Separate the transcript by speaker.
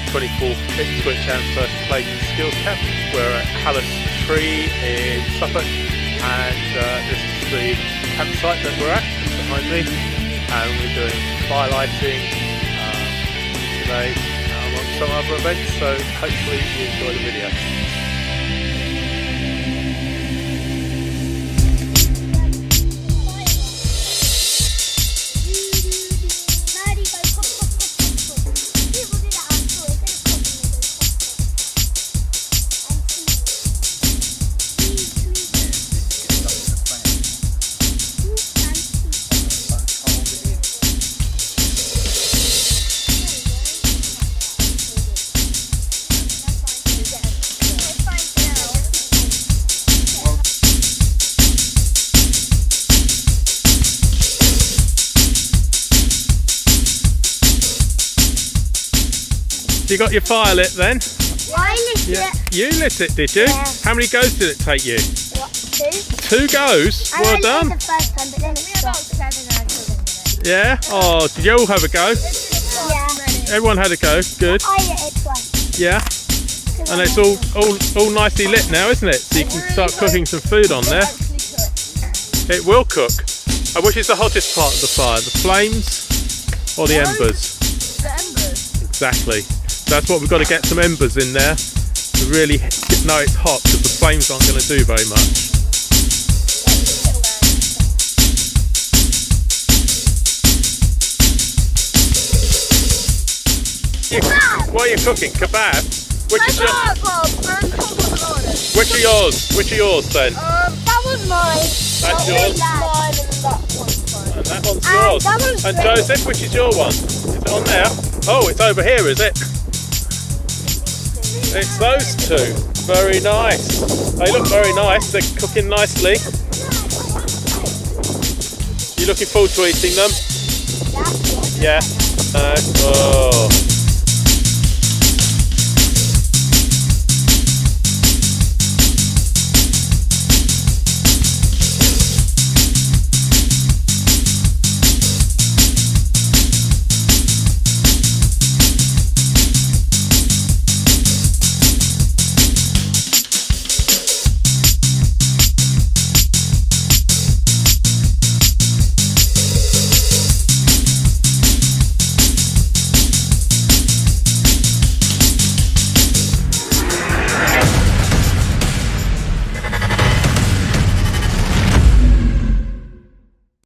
Speaker 1: 24th Ipswich and 1st Claydon skills camp. We're at Hallowtree in Suffolk, and this is the campsite that we're at behind me, and we're doing firelighting today among some other events, so hopefully you enjoy the video. You got your fire lit then?
Speaker 2: I lit it.
Speaker 1: You lit it, did you?
Speaker 2: Yeah.
Speaker 1: How many goes did it take you?
Speaker 2: What, 2?
Speaker 1: 2 goes?
Speaker 2: I
Speaker 1: Well done.
Speaker 2: lit the first time, but then it stopped.
Speaker 1: Yeah? Oh, did you all have a go?
Speaker 2: Yeah.
Speaker 1: Everyone had a go, good.
Speaker 2: I lit it twice.
Speaker 1: Yeah? And it's all nicely lit now, isn't it? So you can start cooking some food on there. It will cook. Which is the hottest part of the fire? The flames or the embers?
Speaker 2: The embers.
Speaker 1: Exactly. That's what we've got to get some embers in there to really know it's hot, because the flames aren't going to do very much. What are you cooking? Kebabs? Which are yours? Which are yours then?
Speaker 2: That was mine.
Speaker 1: That's yours. And that one's yours.
Speaker 2: That one's
Speaker 1: and
Speaker 2: red.
Speaker 1: Joseph, which is your one? Is it on there? Oh, it's over here, is it? It's those two. Very nice. They look very nice. They're cooking nicely. You looking forward to eating them? Yeah. Oh.